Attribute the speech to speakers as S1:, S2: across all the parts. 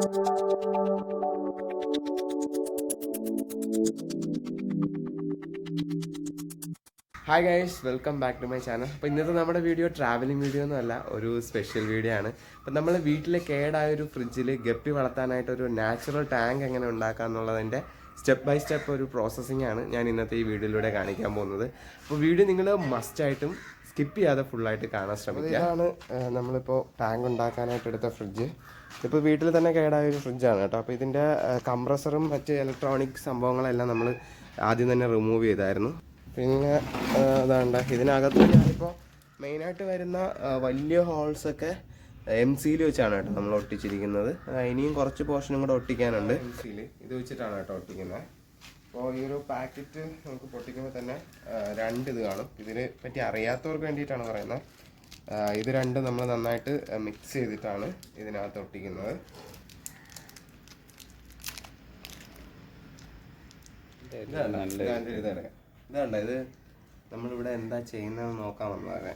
S1: Hi guys, welcome back to my channel. അപ്പോൾ ഇന്നത്തെ നമ്മുടെ വീഡിയോ ട്രാവലിംഗ് വീഡിയോ ഒന്നുമല്ല, ഒരു സ്പെഷ്യൽ വീഡിയോ ആണ്. അപ്പം നമ്മൾ വീട്ടിലെ കേടായ ഒരു ഫ്രിഡ്ജിൽ ഗപ്പി വളർത്താനായിട്ടൊരു നാച്ചുറൽ ടാങ്ക് എങ്ങനെ ഉണ്ടാക്കുക എന്നുള്ളതിൻ്റെ സ്റ്റെപ്പ് ബൈ സ്റ്റെപ്പ് ഒരു പ്രോസസ്സിംഗ് ആണ് ഞാൻ ഇന്നത്തെ ഈ വീഡിയോയിലൂടെ കാണിക്കാൻ പോകുന്നത്. അപ്പോൾ വീഡിയോ നിങ്ങൾ മസ്റ്റായിട്ടും സ്കിപ്പ് ചെയ്യാതെ ഫുള്ളായിട്ട് കാണാൻ ശ്രമിക്കുക. ഇതാണ് നമ്മളിപ്പോൾ ടാങ്ക് ഉണ്ടാക്കാനായിട്ട് എടുത്ത ഫ്രിഡ്ജ്. ഇപ്പോൾ വീട്ടിൽ തന്നെ കേടായ ഒരു ഫ്രിഡ്ജാണ് കേട്ടോ. അപ്പോൾ ഇതിൻ്റെ കംപ്രസറും മറ്റ് ഇലക്ട്രോണിക് സംഭവങ്ങളെല്ലാം നമ്മൾ ആദ്യം തന്നെ റിമൂവ് ചെയ്തായിരുന്നു. പിന്നെ അതാണ്ട് ഇതിനകത്ത് ഞാനിപ്പോൾ മെയിനായിട്ട് വരുന്ന വലിയ ഹോൾസൊക്കെ MC വെച്ചാണ് കേട്ടോ നമ്മൾ ഒട്ടിച്ചിരിക്കുന്നത്. ഇനിയും കുറച്ച് പോർഷനും കൂടെ ഒട്ടിക്കാനുണ്ട്. MC ഇത് വെച്ചിട്ടാണ് കേട്ടോ ഒട്ടിക്കുന്നത്. അപ്പോൾ ഈ ഒരു പാക്കറ്റ് നമുക്ക് പൊട്ടിക്കുമ്പോൾ തന്നെ രണ്ട് ഇത് കാണും. ഇതിനെ പറ്റി അറിയാത്തവർക്ക് വേണ്ടിയിട്ടാണ് പറയുന്നത്. ഇത് രണ്ടും നമ്മൾ നന്നായിട്ട് മിക്സ് ചെയ്തിട്ടാണ് ഇതിനകത്ത് ഒട്ടിക്കുന്നത്. ഇതാണ്ട ഇത് നമ്മളിവിടെ എന്താ ചെയ്യുന്നതെന്ന് നോക്കാൻ വന്നതാണ്.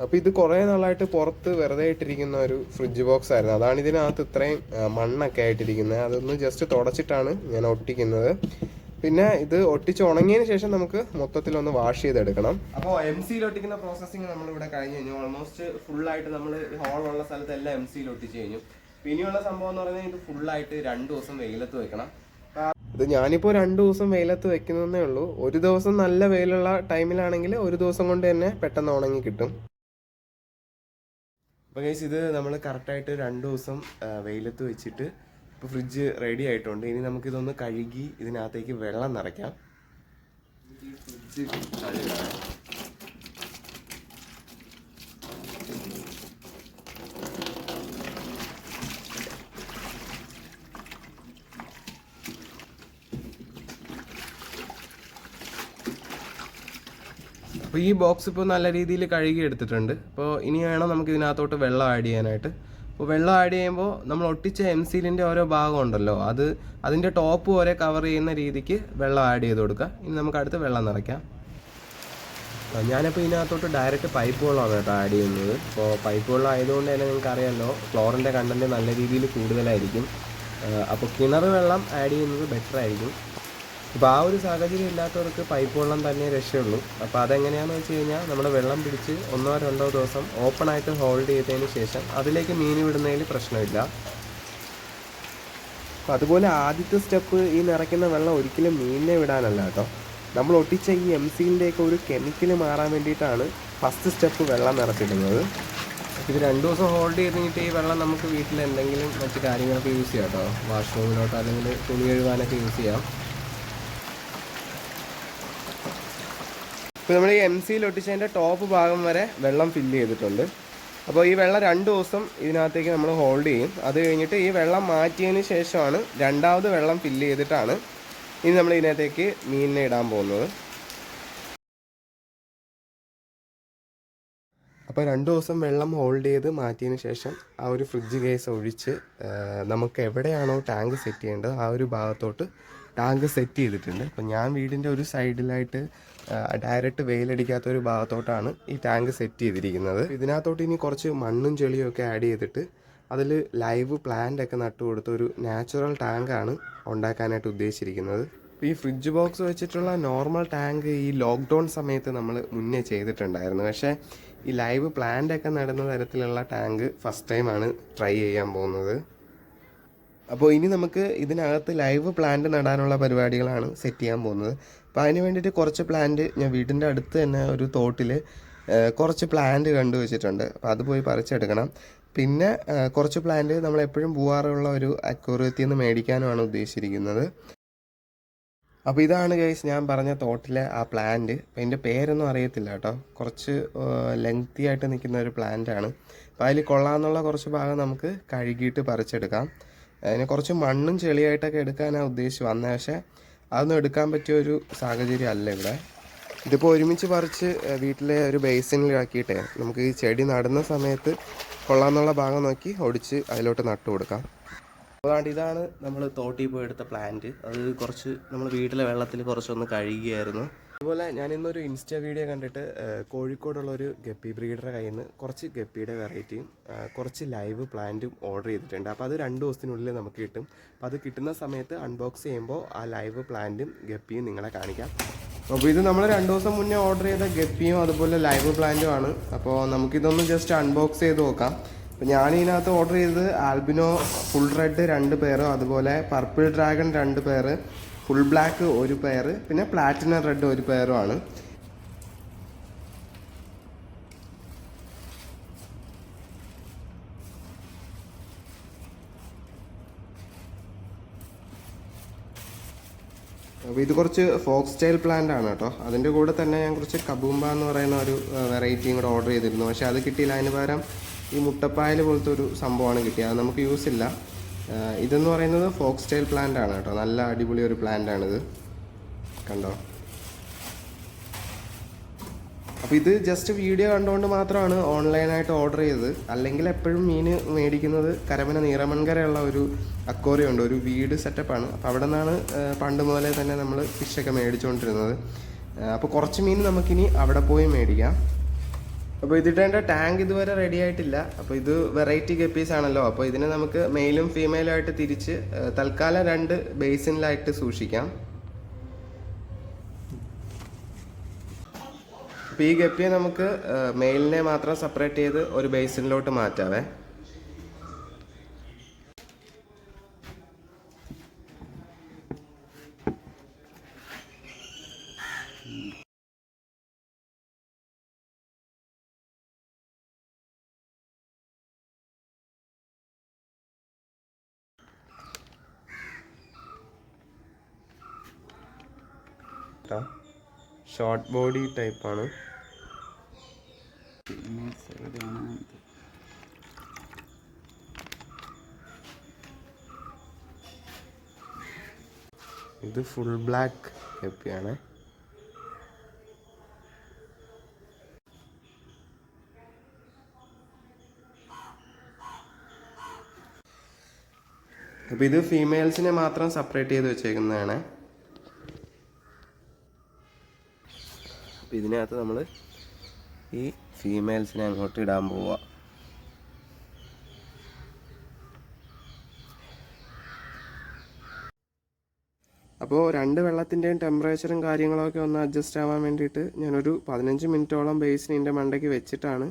S1: അപ്പോൾ ഇത് കുറേ നാളായിട്ട് പുറത്ത് വെറുതെ ഇട്ടിരിക്കുന്ന ഒരു ഫ്രിഡ്ജ് ബോക്സ് ആയിരുന്നു. അതാണ് ഇതിനകത്ത് ഇത്രയും മണ്ണൊക്കെ ആയിട്ടിരിക്കുന്നത്. അതൊന്ന് ജസ്റ്റ് തുടച്ചിട്ടാണ് ഞാൻ ഒട്ടിക്കുന്നത്. പിന്നെ ഇത് ഒട്ടിച്ച് ഉണങ്ങിയതിന് ശേഷം നമുക്ക് മൊത്തത്തിലൊന്ന് വാഷ് ചെയ്തെടുക്കണം. അപ്പോൾ MC ഒട്ടിക്കുന്ന പ്രോസസ്സിങ് നമ്മളിവിടെ കഴിഞ്ഞ് കഴിഞ്ഞു. ഓൾമോസ്റ്റ് ഫുള്ളായിട്ട് നമ്മൾ ഹോളുള്ള സ്ഥലത്തെല്ലാം MC ഒട്ടിച്ച് കഴിഞ്ഞു. ഇനിയുള്ള സംഭവം എന്ന് പറഞ്ഞാൽ ഇത് ഫുള്ളായിട്ട് 2 ദിവസം വെയിലത്ത് വെക്കണം. ഇത് ഞാനിപ്പോൾ 2 ദിവസം വെയിലത്ത് വെക്കുന്നതേ ഉള്ളൂ. ഒരു ദിവസം നല്ല വെയിലുള്ള ടൈമിലാണെങ്കിൽ ഒരു ദിവസം കൊണ്ട് തന്നെ പെട്ടെന്ന് ഉണങ്ങി കിട്ടും. അപ്പോൾ ഗൈസ് ഇത് നമ്മൾ കറക്റ്റായിട്ട് 2 ദിവസം വെയിലത്ത് വെച്ചിട്ട് ഇപ്പോൾ ഫ്രിഡ്ജ് റെഡി ആയിട്ടുണ്ട്. ഇനി നമുക്കിതൊന്ന് കഴുകി ഇതിനകത്തേക്ക് വെള്ളം നിറയ്ക്കാം. ഈ ഫ്രിഡ്ജ് കഴുകാം. അപ്പോൾ ഈ ബോക്സ് ഇപ്പോൾ നല്ല രീതിയിൽ കഴുകി എടുത്തിട്ടുണ്ട്. അപ്പോൾ ഇനി വേണം നമുക്ക് ഇതിനകത്തോട്ട് വെള്ളം ആഡ് ചെയ്യാനായിട്ട്. അപ്പോൾ വെള്ളം ആഡ് ചെയ്യുമ്പോൾ നമ്മൾ ഒട്ടിച്ച MC ഓരോ ഭാഗം ഉണ്ടല്ലോ, അതിൻ്റെ ടോപ്പ് വരെ കവർ ചെയ്യുന്ന രീതിക്ക് വെള്ളം ആഡ് ചെയ്ത് കൊടുക്കുക. ഇനി നമുക്ക് അടുത്ത് വെള്ളം നിറയ്ക്കാം. ഞാനിപ്പോൾ ഇതിനകത്തോട്ട് ഡയറക്റ്റ് പൈപ്പ് വെള്ളമാണ് കേട്ടോ ആഡ് ചെയ്യുന്നത്. അപ്പോൾ പൈപ്പ് വെള്ളം ആയതുകൊണ്ട് തന്നെ നിങ്ങൾക്ക് അറിയാമല്ലോ, ക്ലോറിൻ്റെ കണ്ടൻറ്റ് നല്ല രീതിയിൽ കൂടുതലായിരിക്കും. അപ്പോൾ കിണർ വെള്ളം ആഡ് ചെയ്യുന്നത് ബെറ്റർ ആയിരിക്കും. ഇപ്പോൾ ആ ഒരു സാഹചര്യം ഇല്ലാത്തവർക്ക് പൈപ്പ് വെള്ളം തന്നെ രക്ഷയുള്ളൂ. അപ്പോൾ അതെങ്ങനെയാണെന്ന് വെച്ച് കഴിഞ്ഞാൽ നമ്മൾ വെള്ളം പിടിച്ച് 1-2 ദിവസം ഓപ്പണായിട്ട് ഹോൾഡ് ചെയ്തതിന് ശേഷം അതിലേക്ക് മീൻ വിടുന്നതിൽ പ്രശ്നമില്ല. അപ്പോൾ അതുപോലെ ആദ്യത്തെ സ്റ്റെപ്പ് ഈ നിറയ്ക്കുന്ന വെള്ളം ഒരിക്കലും മീനിനെ വിടാനല്ല കേട്ടോ. നമ്മൾ ഒട്ടിച്ച ഈ MC ഒരു കെമിക്കൽ മാറാൻ വേണ്ടിയിട്ടാണ് ഫസ്റ്റ് സ്റ്റെപ്പ് വെള്ളം നിറച്ചിടുന്നത്. ഇത് 2 ദിവസം ഹോൾഡ് ചെയ്ത് കഴിഞ്ഞിട്ട് ഈ വെള്ളം നമുക്ക് വീട്ടിൽ എന്തെങ്കിലും മറ്റു കാര്യങ്ങളൊക്കെ യൂസ് ചെയ്യാം കേട്ടോ. വാഷ്റൂമിലോട്ടോ അല്ലെങ്കിൽ തുണി കഴുകാനൊക്കെ യൂസ് ചെയ്യാം. ഇപ്പോൾ നമ്മൾ ഈ MC ഒട്ടിച്ചതിൻ്റെ ടോപ്പ് ഭാഗം വരെ വെള്ളം ഫില്ല് ചെയ്തിട്ടുണ്ട്. അപ്പോൾ ഈ വെള്ളം 2 ദിവസം ഇതിനകത്തേക്ക് നമ്മൾ ഹോൾഡ് ചെയ്യും. അത് കഴിഞ്ഞിട്ട് ഈ വെള്ളം മാറ്റിയതിന് ശേഷമാണ് രണ്ടാമത് വെള്ളം ഫില്ല് ചെയ്തിട്ടാണ് ഇനി നമ്മൾ ഇതിനകത്തേക്ക് മീനിനെ ഇടാൻ പോകുന്നത്. അപ്പോൾ 2 ദിവസം വെള്ളം ഹോൾഡ് ചെയ്ത് മാറ്റിയതിന് ശേഷം ആ ഒരു ഫ്രിഡ്ജ് കേസ് ഒഴിച്ച് നമുക്ക് എവിടെയാണോ ടാങ്ക് സെറ്റ് ചെയ്യേണ്ടത് ആ ഒരു ഭാഗത്തോട്ട് ടാങ്ക് സെറ്റ് ചെയ്തിട്ടുണ്ട്. അപ്പോൾ ഞാൻ വീടിൻ്റെ ഒരു സൈഡിലായിട്ട് ഡയറക്റ്റ് വെയിലടിക്കാത്ത ഒരു ഭാഗത്തോട്ടാണ് ഈ ടാങ്ക് സെറ്റ് ചെയ്തിരിക്കുന്നത്. ഇതിനകത്തോട്ട് ഇനി കുറച്ച് മണ്ണും ചെളിയും ഒക്കെ ആഡ് ചെയ്തിട്ട് അതിൽ ലൈവ് പ്ലാന്റ് ഒക്കെ നട്ടു കൊടുത്ത ഒരു നാച്ചുറൽ ടാങ്കാണ് ഉണ്ടാക്കാനായിട്ട് ഉദ്ദേശിച്ചിരിക്കുന്നത്. ഈ ഫ്രിഡ്ജ് ബോക്സ് വെച്ചിട്ടുള്ള നോർമൽ ടാങ്ക് ഈ ലോക്ക്ഡൗൺ സമയത്ത് നമ്മൾ മുന്നേ ചെയ്തിട്ടുണ്ടായിരുന്നു. പക്ഷേ ഈ ലൈവ് പ്ലാന്റ് ഒക്കെ നടുന്ന തരത്തിലുള്ള ടാങ്ക് ഫസ്റ്റ് ടൈമാണ് ട്രൈ ചെയ്യാൻ പോകുന്നത്. അപ്പോൾ ഇനി നമുക്ക് ഇതിനകത്ത് ലൈവ് പ്ലാന്റ് നടാനുള്ള പരിപാടികളാണ് സെറ്റ് ചെയ്യാൻ പോകുന്നത്. അപ്പോൾ അതിന് വേണ്ടിയിട്ട് കുറച്ച് പ്ലാന്റ് ഞാൻ വീടിൻ്റെ അടുത്ത് തന്നെ ഒരു തോട്ടിൽ കുറച്ച് പ്ലാന്റ് കണ്ടുവച്ചിട്ടുണ്ട്. അപ്പോൾ അത് പോയി പറിച്ചെടുക്കണം. പിന്നെ കുറച്ച് പ്ലാന്റ് നമ്മളെപ്പോഴും പോകാറുള്ള ഒരു അക്വേറിയത്തിൽ നിന്ന് മേടിക്കാനുമാണ് ഉദ്ദേശിച്ചിരിക്കുന്നത്. അപ്പോൾ ഇതാണ് ഗൈസ് ഞാൻ പറഞ്ഞ തോട്ടിലെ ആ പ്ലാന്റ്. അപ്പോൾ അതിൻ്റെ പേരൊന്നും അറിയത്തില്ല കേട്ടോ. കുറച്ച് ലെങ്തി ആയിട്ട് നിൽക്കുന്ന ഒരു പ്ലാന്റാണ്. അപ്പോൾ അതിൽ കൊള്ളാമെന്നുള്ള കുറച്ച് ഭാഗം നമുക്ക് കഴുകിയിട്ട് പറിച്ചെടുക്കാം. അതിനെ കുറച്ച് മണ്ണും ചെളിയായിട്ടൊക്കെ എടുക്കാനാണ് ഉദ്ദേശിച്ച് വന്നത്. പക്ഷേ അതൊന്നും എടുക്കാൻ പറ്റിയ ഒരു സാഹചര്യം അല്ല ഇവിടെ. ഇതിപ്പോൾ ഒരുമിച്ച് പറിച്ച് വീട്ടിലെ ഒരു ബേസിനിലാക്കിയിട്ടേ നമുക്ക് ഈ ചെടി നടുന്ന സമയത്ത് കൊള്ളാമെന്നുള്ള ഭാഗം നോക്കി ഒടിച്ച് അതിലോട്ട് നട്ടു കൊടുക്കാം. അതുകൊണ്ട് ഇതാണ് നമ്മൾ തോട്ടിൽ പോയി എടുത്ത പ്ലാന്റ്. അത് കുറച്ച് നമ്മൾ വീട്ടിലെ വെള്ളത്തിൽ കുറച്ചൊന്ന് കഴുകിയായിരുന്നു. അതുപോലെ ഞാൻ ഇന്നൊരു ഇൻസ്റ്റ വീഡിയോ കണ്ടിട്ട് കോഴിക്കോടുള്ള ഒരു ഗപ്പി ബ്രീഡറുടെ കയ്യിൽ നിന്ന് കുറച്ച് ഗപ്പിയുടെ വെറൈറ്റിയും കുറച്ച് ലൈവ് പ്ലാന്റും ഓർഡർ ചെയ്തിട്ടുണ്ട്. അപ്പോൾ അത് 2 ദിവസത്തിനുള്ളിൽ നമുക്ക് കിട്ടും. അപ്പോൾ അത് കിട്ടുന്ന സമയത്ത് അൺബോക്സ് ചെയ്യുമ്പോൾ ആ ലൈവ് പ്ലാന്റും ഗപ്പിയും നിങ്ങളെ കാണിക്കാം. അപ്പോൾ ഇത് നമ്മൾ 2 ദിവസം മുന്നേ ഓർഡർ ചെയ്ത ഗപ്പിയും അതുപോലെ ലൈവ് പ്ലാന്റും ആണ്. അപ്പോൾ നമുക്കിതൊന്ന് ജസ്റ്റ് അൺബോക്സ് ചെയ്ത് നോക്കാം. അപ്പോൾ ഞാൻ ഇതിനകത്ത് ഓർഡർ ചെയ്തത് ആൽബിനോ ഫുൾ റെഡ് 2 പെയറും അതുപോലെ purple dragon 2 pair, full black 1 pair, പിന്നെ പ്ലാറ്റിനം റെഡ് 1 പെയറുമാണ്. അപ്പോൾ ഇത് കുറച്ച് ഫോക്സ് സ്റ്റൈൽ പ്ലാന്റ് ആണ് കേട്ടോ. അതിൻ്റെ കൂടെ തന്നെ ഞാൻ കുറച്ച് കബൂമ്പ എന്ന് പറയുന്ന ഒരു വെറൈറ്റിയും കൂടെ ഓർഡർ ചെയ്തിരുന്നു. പക്ഷേ അത് കിട്ടിയില്ല. അതിന് പകരം ഈ മുട്ടപ്പായൽ പോലത്തെ ഒരു സംഭവമാണ് കിട്ടിയത്. അത് നമുക്ക് യൂസ് ഇല്ല. ഇതെന്ന് പറയുന്നത് ഫോക്സ് സ്റ്റൈൽ പ്ലാന്റ് ആണ് കേട്ടോ. നല്ല അടിപൊളി ഒരു പ്ലാന്റ് ആണിത്, കണ്ടോ. അപ്പോൾ ഇത് ജസ്റ്റ് വീഡിയോ കണ്ടുകൊണ്ട് മാത്രമാണ് ഓൺലൈനായിട്ട് ഓർഡർ ചെയ്തത്. അല്ലെങ്കിൽ എപ്പോഴും മീൻ മേടിക്കുന്നത് കരമന നീറമൺകരയുള്ള ഒരു അക്വേറിയം ഉണ്ട്, ഒരു വീട് സെറ്റപ്പാണ്. അപ്പോൾ അവിടെ നിന്നാണ് പണ്ട് മുതലേ തന്നെ നമ്മൾ ഫിഷൊക്കെ മേടിച്ചുകൊണ്ടിരുന്നത്. അപ്പോൾ കുറച്ച് മീൻ നമുക്കിനി അവിടെ പോയി മേടിക്കാം. അപ്പോൾ ഇതിട്ടേണ്ട ടാങ്ക് ഇതുവരെ റെഡി ആയിട്ടില്ല. അപ്പോൾ ഇത് വെറൈറ്റി ഗപ്പീസ് ആണല്ലോ. അപ്പോൾ ഇതിനെ നമുക്ക് മെയിലും ഫീമെയിലും ആയിട്ട് തിരിച്ച് തൽക്കാലം 2 ബേസിനിലായിട്ട് സൂക്ഷിക്കാം. അപ്പോൾ ഈ ഗപ്പിയെ നമുക്ക് മെയിലിനെ മാത്രം സെപ്പറേറ്റ് ചെയ്ത് ഒരു ബേസിനിലോട്ട് മാറ്റാവേ. ഷോർട്ട് ബോഡി ടൈപ്പാണ്. ഇത് ഫുൾ ബ്ലാക്ക് ഗപ്പിയാണ്. അപ്പോൾ ഇത് ഫീമെയിൽസിനെ മാത്രം സെപ്പറേറ്റ് ചെയ്ത് വെച്ചേക്കുന്നതാണ്. അപ്പോൾ ഇതിനകത്ത് നമ്മൾ ഈ ഫീമെയിൽസിനെ അങ്ങോട്ട് ഇടാൻ പോവുക. അപ്പോൾ 2 വെള്ളത്തിൻ്റെയും ടെമ്പറേച്ചറും കാര്യങ്ങളൊക്കെ ഒന്ന് അഡ്ജസ്റ്റ് ആവാൻ വേണ്ടിയിട്ട് ഞാനൊരു 15 മിനിറ്റോളം ബേസിന് ഇതിൻ്റെ മണ്ടയ്ക്ക് വെച്ചിട്ടാണ്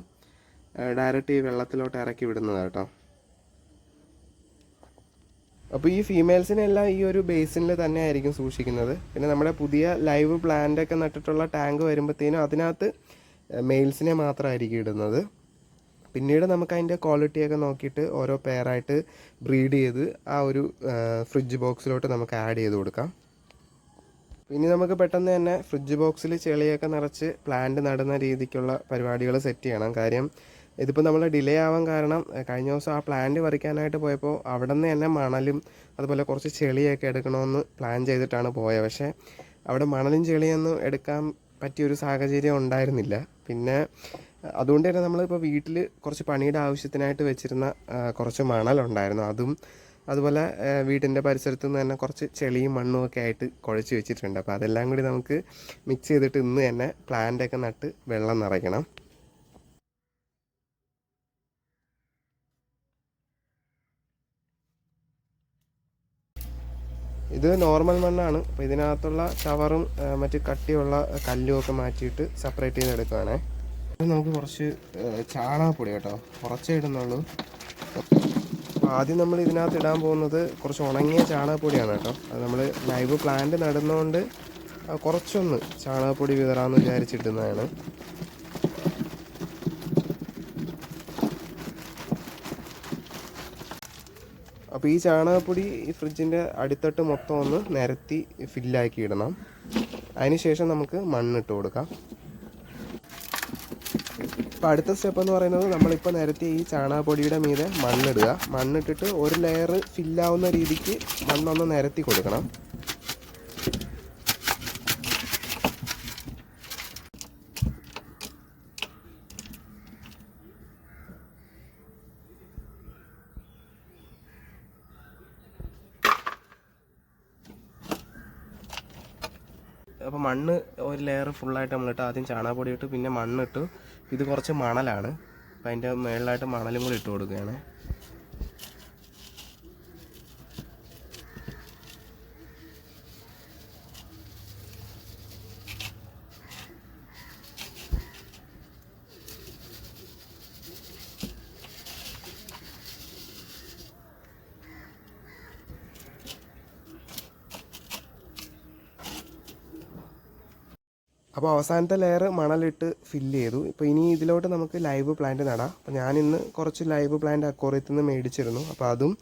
S1: ഡയറക്റ്റ് ഈ വെള്ളത്തിലോട്ട് ഇറക്കി വിടുന്നത് കേട്ടോ. അപ്പോൾ ഈ ഫീമെയിൽസിനെല്ലാം ഈ ഒരു ബേസിനിൽ തന്നെ ആയിരിക്കും സൂക്ഷിക്കുന്നത്. പിന്നെ നമ്മുടെ പുതിയ ലൈവ് പ്ലാന്റൊക്കെ നട്ടിട്ടുള്ള ടാങ്ക് വരുമ്പോഴത്തേനും അതിനകത്ത് മെയിൽസിനെ മാത്രമായിരിക്കും ഇടുന്നത്. പിന്നീട് നമുക്ക് അതിൻ്റെ ക്വാളിറ്റിയൊക്കെ നോക്കിയിട്ട് ഓരോ പെയറായിട്ട് ബ്രീഡ് ചെയ്ത് ആ ഒരു ഫ്രിഡ്ജ് ബോക്സിലോട്ട് നമുക്ക് ആഡ് ചെയ്ത് കൊടുക്കാം. ഇനി നമുക്ക് പെട്ടെന്ന് തന്നെ ഫ്രിഡ്ജ് ബോക്സിൽ ചെളിയൊക്കെ നിറച്ച് പ്ലാന്റ് നടുന്ന രീതിക്കുള്ള പരിപാടികൾ സെറ്റ് ചെയ്യണം. കാര്യം ഇതിപ്പോൾ നമ്മൾ ഡിലേ ആവാൻ കാരണം കഴിഞ്ഞ ദിവസം ആ പ്ലാന്റ് പറിക്കാനായിട്ട് പോയപ്പോൾ അവിടെ നിന്ന് തന്നെ മണലും അതുപോലെ കുറച്ച് ചെളിയൊക്കെ എടുക്കണമെന്ന് പ്ലാൻ ചെയ്തിട്ടാണ് പോയത്. പക്ഷേ അവിടെ മണലും ചെളിയൊന്നും എടുക്കാൻ പറ്റിയൊരു സാഹചര്യം ഉണ്ടായിരുന്നില്ല. പിന്നെ അതുകൊണ്ട് തന്നെ നമ്മളിപ്പോൾ വീട്ടിൽ കുറച്ച് പണിയുടെ ആവശ്യത്തിനായിട്ട് വെച്ചിരുന്ന കുറച്ച് മണലുണ്ടായിരുന്നു. അതും അതുപോലെ വീടിൻ്റെ പരിസരത്ത് നിന്ന് തന്നെ കുറച്ച് ചെളിയും മണ്ണും ഒക്കെ ആയിട്ട് കുഴച്ച് വെച്ചിട്ടുണ്ട്. അപ്പോൾ അതെല്ലാം കൂടി നമുക്ക് മിക്സ് ചെയ്തിട്ട് ഇന്ന് തന്നെ പ്ലാന്റൊക്കെ നട്ട് വെള്ളം നിറയ്ക്കണം. ഇത് നോർമൽ മണ്ണാണ്. അപ്പോൾ ഇതിനകത്തുള്ള ചവറും മറ്റ് കട്ടിയുള്ള കല്ലും ഒക്കെ മാറ്റിയിട്ട് സെപ്പറേറ്റ് ചെയ്തെടുക്കുകയാണേ. നമുക്ക് കുറച്ച് ചാണകപ്പൊടി കേട്ടോ, കുറച്ചേ ഇടുന്നുള്ളൂ. അപ്പോൾ ആദ്യം നമ്മൾ ഇതിനകത്ത് ഇടാൻ പോകുന്നത് കുറച്ച് ഉണങ്ങിയ ചാണകപ്പൊടിയാണ് കേട്ടോ. അത് നമ്മൾ ലൈവ് പ്ലാന്റ് നടുന്നതുകൊണ്ട് കുറച്ചൊന്ന് ചാണകപ്പൊടി വിതറാമെന്ന് വിചാരിച്ചിടുന്നതാണ്. അപ്പോൾ ഈ ചാണകപ്പൊടി ഈ ഫ്രിഡ്ജിൻ്റെ അടിത്തട്ട് മൊത്തം ഒന്ന് നിരത്തി ഫില്ലാക്കി ഇടണം. അതിനുശേഷം നമുക്ക് മണ്ണിട്ട് കൊടുക്കാം. അപ്പോൾ അടുത്ത സ്റ്റെപ്പ് എന്ന് പറയുന്നത് നമ്മളിപ്പോൾ നിരത്തി ഈ ചാണകപ്പൊടിയുടെ മീതെ മണ്ണിടുക. മണ്ണിട്ടിട്ട് ഒരു ലെയർ ഫില്ലാവുന്ന രീതിക്ക് മണ്ണൊന്ന് നിരത്തി കൊടുക്കണം. അപ്പോൾ മണ്ണ് ഒരു ലെയർ ഫുള്ളായിട്ട് നമ്മളിട്ട് ആദ്യം ചാണകപ്പൊടി ഇട്ട് പിന്നെ മണ്ണിട്ടു. ഇത് കുറച്ച് മണലാണ്, അപ്പോൾ അതിൻ്റെ മുകളിലായിട്ട് മണലും കൂടി ഇട്ട് കൊടുക്കുകയാണ്. അപ്പോൾ അവസാനത്തെ ലെയർ മണലിട്ട് ഫില്ല് ചെയ്തു. ഇപ്പോൾ ഇനി ഇതിലോട്ട് നമുക്ക് ലൈവ് പ്ലാന്റ് നടാം. അപ്പോൾ ഞാനിന്ന് കുറച്ച് ലൈവ് പ്ലാന്റ് അക്വേറിയത്തിൽ നിന്ന് മേടിച്ചിരുന്നു. അപ്പോൾ അതും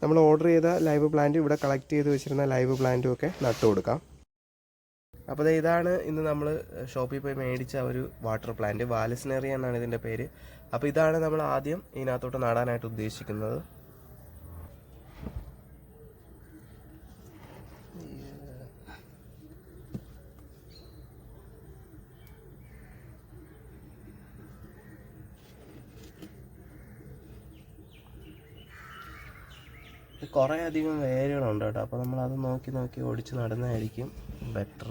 S1: നമ്മൾ ഓർഡർ ചെയ്ത ലൈവ് പ്ലാന്റ്, ഇവിടെ കളക്ട് ചെയ്ത് വെച്ചിരുന്ന ലൈവ് പ്ലാന്റും ഒക്കെ നട്ടു കൊടുക്കാം. അപ്പോൾ ഇതാണ് ഇന്ന് നമ്മൾ ഷോപ്പിൽ പോയി മേടിച്ച ഒരു വാട്ടർ പ്ലാന്റ്. വാലസ്നേറിയ എന്നാണ് ഇതിൻ്റെ പേര്. അപ്പോൾ ഇതാണ് നമ്മൾ ആദ്യം ഇതിനകത്തോട്ട് നടാനായിട്ട് ഉദ്ദേശിക്കുന്നത്. കുറേ അധികം വേരുകളുണ്ട് കേട്ടോ, അപ്പോൾ നമ്മളത് നോക്കി നോക്കി ഓടിച്ച് നടുന്നതായിരിക്കും ബെറ്റർ.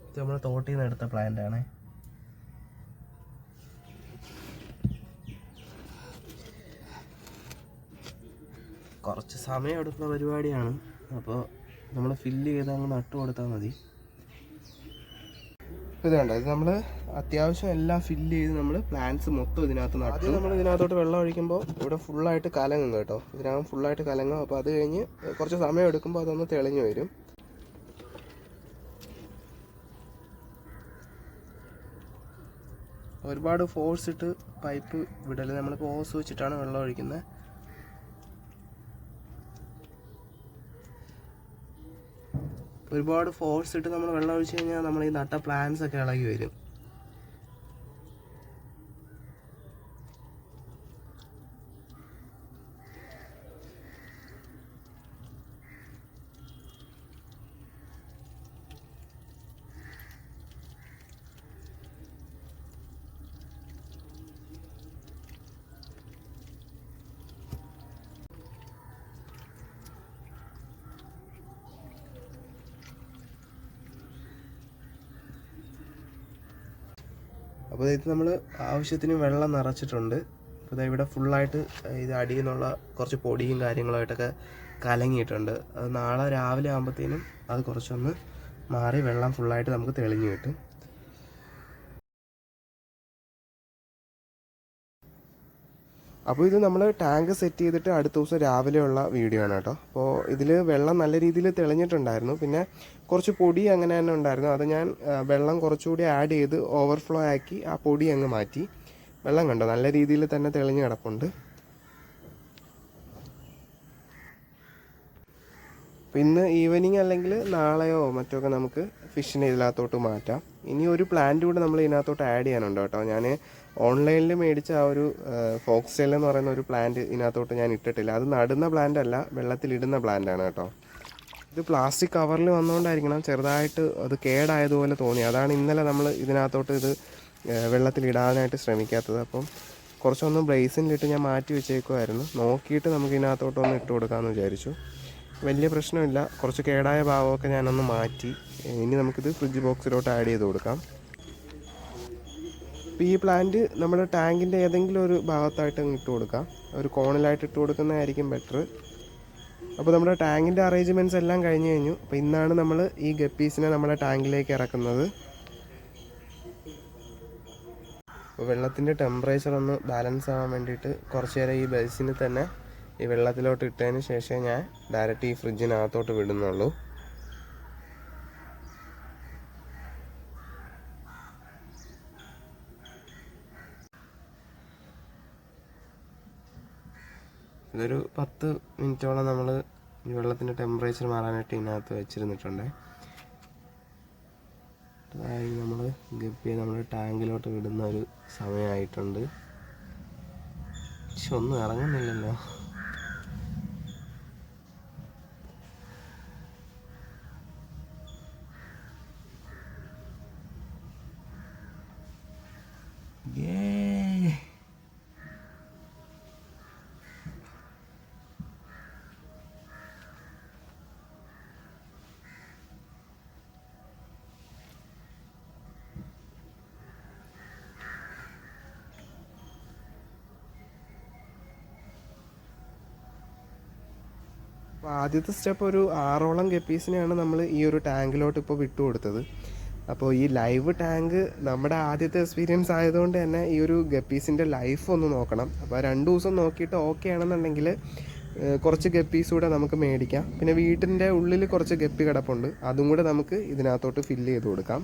S1: ഇത് നമ്മൾ തോട്ടിൽ നിന്ന് എടുത്ത പ്ലാന്റാണ്. കുറച്ച് സമയം എടുക്കുന്ന പരിപാടിയാണ്, അപ്പോൾ നമ്മൾ ഫില്ല് ചെയ്ത് അങ്ങ് നട്ടു കൊടുത്താൽ മതി. ഇത് കണ്ടോ, ഇത് നമ്മൾ അത്യാവശ്യം എല്ലാം ഫില്ല് ചെയ്ത് നമ്മൾ പ്ലാന്റ്സ് മൊത്തം ഇതിനകത്ത് നട്ടു. നമ്മൾ ഇതിനകത്തോട്ട് വെള്ളം ഒഴിക്കുമ്പോൾ ഇവിടെ ഫുള്ളായിട്ട് കലങ്ങും കേട്ടോ, ഇതിനകം ഫുള്ളായിട്ട് കലങ്ങും. അപ്പോൾ അത് കഴിഞ്ഞ് കുറച്ച് സമയം എടുക്കുമ്പോൾ അതൊന്ന് തെളിഞ്ഞു വരും. ഒരുപാട് ഫോഴ്സ് ഇട്ട് പൈപ്പ് വിടല്, നമ്മളിപ്പോൾ ഓസ് വെച്ചിട്ടാണ് വെള്ളം ഒഴിക്കുന്നത്. ഒരുപാട് ഫോഴ്സ് ഇട്ട് നമ്മൾ വെള്ളം ഒഴിച്ച് കഴിഞ്ഞാൽ നമ്മൾ ഈ നട്ട പ്ലാന്റ്സ് ഒക്കെ ഇളകി വരും. അപ്പോൾ ഇത് നമ്മൾ ആവശ്യത്തിന് വെള്ളം നിറച്ചിട്ടുണ്ട്. അപ്പോൾ ഇവിടെ ഫുള്ളായിട്ട് ഇത് അടിയിൽ നിന്നുള്ള കുറച്ച് പൊടിയും കാര്യങ്ങളുമായിട്ടൊക്കെ കലങ്ങിയിട്ടുണ്ട്. അത് നാളെ രാവിലെ ആകുമ്പോഴത്തേനും അത് കുറച്ചൊന്ന് മാറി വെള്ളം ഫുള്ളായിട്ട് നമുക്ക് തെളിഞ്ഞു കിട്ടും. അപ്പോൾ ഇത് നമ്മൾ ടാങ്ക് സെറ്റ് ചെയ്തിട്ട് അടുത്ത ദിവസം രാവിലെയുള്ള വീഡിയോ ആണ് കേട്ടോ. അപ്പോൾ ഇതിൽ വെള്ളം നല്ല രീതിയിൽ തെളിഞ്ഞിട്ടുണ്ടായിരുന്നു. പിന്നെ കുറച്ച് പൊടി അങ്ങനെ തന്നെ ഉണ്ടായിരുന്നു. അത് ഞാൻ വെള്ളം കുറച്ചുകൂടി ആഡ് ചെയ്ത് ഓവർഫ്ലോ ആക്കി ആ പൊടി അങ്ങ് മാറ്റി. വെള്ളം കണ്ടോ നല്ല രീതിയിൽ തന്നെ തെളിഞ്ഞ് കിടപ്പുണ്ട്. ഇന്ന് ഈവനിങ് അല്ലെങ്കിൽ നാളെയോ മറ്റോ നമുക്ക് ഫിഷിനെ ഇതിനകത്തോട്ട് മാറ്റാം. ഇനി ഒരു പ്ലാന്റ് കൂടെ നമ്മൾ ഇതിനകത്തോട്ട് ആഡ് ചെയ്യാനുണ്ട് കേട്ടോ. ഞാൻ ഓൺലൈനിൽ മേടിച്ച ആ ഒരു ഫോക്സ്റ്റെയിൽ എന്ന് പറയുന്ന ഒരു പ്ലാന്റ് ഇതിനകത്തോട്ട് ഞാൻ ഇട്ടിട്ടില്ല. അത് നടുന്ന പ്ലാന്റ് അല്ല, വെള്ളത്തിലിടുന്ന പ്ലാന്റാണ് കേട്ടോ. ഇത് പ്ലാസ്റ്റിക് കവറിൽ വന്നുകൊണ്ടായിരിക്കണം ചെറുതായിട്ട് അത് കേടായതുപോലെ തോന്നി. അതാണ് ഇന്നലെ നമ്മൾ ഇതിനകത്തോട്ട് ഇത് വെള്ളത്തിലിടാനായിട്ട് ശ്രമിക്കാത്തത്. അപ്പം കുറച്ചൊന്ന് ബ്രേസിനിലിട്ട് ഞാൻ മാറ്റി വെച്ചേക്കുമായിരുന്നു. നോക്കിയിട്ട് നമുക്ക് ഇതിനകത്തോട്ടൊന്ന് ഇട്ട് കൊടുക്കാമെന്ന് വിചാരിച്ചു. വലിയ പ്രശ്നമില്ല, കുറച്ച് കേടായ ഭാഗമൊക്കെ ഞാനൊന്ന് മാറ്റി. ഇനി നമുക്കിത് ഫ്രിഡ്ജ് ബോക്സിലോട്ട് ആഡ് ചെയ്ത് കൊടുക്കാം. അപ്പോൾ ഈ പ്ലാന്റ് നമ്മുടെ ടാങ്കിൻ്റെ ഏതെങ്കിലും ഒരു ഭാഗത്തായിട്ട് ഇട്ട് കൊടുക്കാം. ഒരു കോണിലായിട്ട് ഇട്ട് കൊടുക്കുന്നതായിരിക്കും ബെറ്റർ. അപ്പോൾ നമ്മുടെ ടാങ്കിൻ്റെ അറേഞ്ച്മെൻറ്റ്സ് എല്ലാം കഴിഞ്ഞ് കഴിഞ്ഞു. അപ്പോൾ ഇന്നാണ് നമ്മൾ ഈ ഗപ്പീസിനെ നമ്മുടെ ടാങ്കിലേക്ക് ഇറക്കുന്നത്. അപ്പോൾ വെള്ളത്തിൻ്റെ ടെമ്പറേച്ചർ ഒന്ന് ബാലൻസ് ആവാൻ വേണ്ടിയിട്ട് കുറച്ച് നേരം ഈ ബേസിന് തന്നെ ഈ വെള്ളത്തിലോട്ട് ഇട്ടതിന് ശേഷം ഞാൻ ഡയറക്റ്റ് ഈ ഫ്രിഡ്ജിനകത്തോട്ട് വിടുന്നുള്ളൂ. ഇതൊരു 10 മിനിറ്റോളം നമ്മൾ ഈ വെള്ളത്തിൻ്റെ ടെമ്പറേച്ചർ മാറാനായിട്ട് ഇതിനകത്ത് വെച്ചിരുന്നിട്ടുണ്ട്. അതായത് നമ്മൾ ഗപ്പിയെ നമ്മൾ ടാങ്കിലോട്ട് വിടുന്ന ഒരു സമയമായിട്ടുണ്ട്. പക്ഷെ ഒന്നും ഇറങ്ങുന്നില്ലല്ലോ. അപ്പോൾ ആദ്യത്തെ സ്റ്റെപ്പ് ഒരു 6ഓളം ഗപ്പീസിനെയാണ് നമ്മൾ ഈ ഒരു ടാങ്കിലോട്ട് ഇപ്പോൾ വിട്ടു കൊടുത്തത്. അപ്പോൾ ഈ ലൈവ് ടാങ്ക് നമ്മുടെ ആദ്യത്തെ എക്സ്പീരിയൻസ് ആയതുകൊണ്ട് തന്നെ ഈ ഒരു ഗപ്പീസിൻ്റെ ലൈഫ് ഒന്ന് നോക്കണം. അപ്പോൾ 2 ദിവസം നോക്കിയിട്ട് ഓക്കെ ആണെന്നുണ്ടെങ്കിൽ കുറച്ച് ഗപ്പീസ് കൂടെ നമുക്ക് മേടിക്കാം. പിന്നെ വീട്ടിൻ്റെ ഉള്ളിൽ കുറച്ച് ഗപ്പി കിടപ്പുണ്ട്, അതും കൂടെ നമുക്ക് ഇതിനകത്തോട്ട് ഫില്ല് ചെയ്ത് കൊടുക്കാം.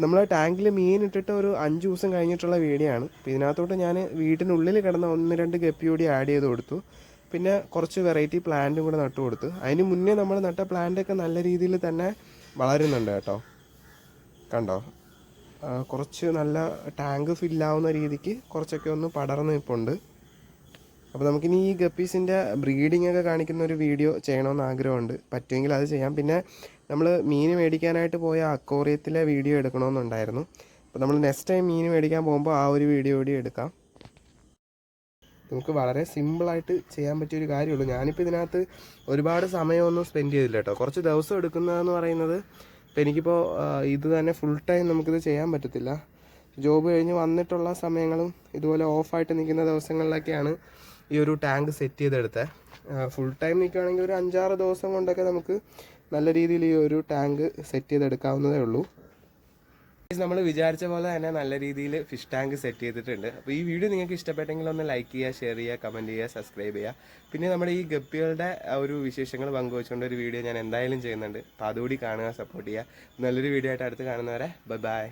S1: നമ്മൾ ടാങ്കിൽ മീൻ ഇട്ടിട്ട് ഒരു 5 ദിവസം കഴിഞ്ഞിട്ടുള്ള വീഡിയോ ആണ്. അപ്പോൾ ഇതിനകത്തോട്ട് ഞാൻ വീട്ടിനുള്ളിൽ കിടന്ന 1-2 ഗപ്പി കൂടി ആഡ് ചെയ്ത് കൊടുത്തു. പിന്നെ കുറച്ച് വെറൈറ്റി പ്ലാന്റും കൂടെ നട്ടു കൊടുത്തു. അതിന് മുന്നേ നമ്മൾ നട്ട പ്ലാന്റൊക്കെ നല്ല രീതിയിൽ തന്നെ വളരുന്നുണ്ട് കേട്ടോ. കണ്ടോ, കുറച്ച് നല്ല ടാങ്ക് ഫില്ലാവുന്ന രീതിക്ക് കുറച്ചൊക്കെ ഒന്ന് പടർന്ന് നിൽപ്പുണ്ട്. അപ്പോൾ നമുക്കിനി ഈ ഗപ്പീസിൻ്റെ ബ്രീഡിംഗ് ഒക്കെ കാണിക്കുന്ന ഒരു വീഡിയോ ചെയ്യണമെന്ന് ആഗ്രഹമുണ്ട്. പറ്റുമെങ്കിൽ അത് ചെയ്യാം. പിന്നെ നമ്മൾ മീൻ മേടിക്കാനായിട്ട് പോയ അക്വേറിയത്തിലെ വീഡിയോ എടുക്കണമെന്നുണ്ടായിരുന്നു. അപ്പോൾ നമ്മൾ നെക്സ്റ്റ് ടൈം മീൻ മേടിക്കാൻ പോകുമ്പോൾ ആ ഒരു വീഡിയോ കൂടി എടുക്കാം. നമുക്ക് വളരെ സിമ്പിളായിട്ട് ചെയ്യാൻ പറ്റിയൊരു കാര്യമുള്ളൂ. ഞാനിപ്പോൾ ഇതിനകത്ത് ഒരുപാട് സമയമൊന്നും സ്പെൻഡ് ചെയ്തില്ല കേട്ടോ. കുറച്ച് ദിവസം എടുക്കുന്നതെന്ന് പറയുന്നത്, ഇപ്പോൾ എനിക്കിപ്പോൾ ഇത് തന്നെ ഫുൾ ടൈം നമുക്കിത് ചെയ്യാൻ പറ്റത്തില്ല. ജോബ് കഴിഞ്ഞ് വന്നിട്ടുള്ള സമയങ്ങളും ഇതുപോലെ ഓഫായിട്ട് നിൽക്കുന്ന ദിവസങ്ങളിലൊക്കെയാണ് ഈ ഒരു ടാങ്ക് സെറ്റ് ചെയ്തെടുത്തത്. ഫുൾ ടൈം നിൽക്കുകയാണെങ്കിൽ ഒരു 5-6 ദിവസം കൊണ്ടൊക്കെ നമുക്ക് നല്ല രീതിയിൽ ഈ ഒരു ടാങ്ക് സെറ്റ് ചെയ്തെടുക്കാവുന്നതേ ഉള്ളൂ. നമ്മൾ വിചാരിച്ച പോലെ തന്നെ നല്ല രീതിയിൽ ഫിഷ് ടാങ്ക് സെറ്റ് ചെയ്തിട്ടുണ്ട്. അപ്പോൾ ഈ വീഡിയോ നിങ്ങൾക്ക് ഇഷ്ടപ്പെട്ടെങ്കിൽ ഒന്ന് ലൈക്ക് ചെയ്യുക, ഷെയർ ചെയ്യുക, കമൻറ്റ് ചെയ്യുക, സബ്സ്ക്രൈബ് ചെയ്യുക. പിന്നെ നമ്മുടെ ഈ ഗപ്പികളുടെ ഒരു വിശേഷങ്ങൾ പങ്കുവെച്ചുകൊണ്ട് ഒരു വീഡിയോ ഞാൻ എന്തായാലും ചെയ്യുന്നുണ്ട്. അപ്പോൾ അതുകൂടി കാണുക, സപ്പോർട്ട് ചെയ്യുക. നല്ലൊരു വീഡിയോ ആയിട്ട് അടുത്ത് കാണുന്നവരെ ബൈ.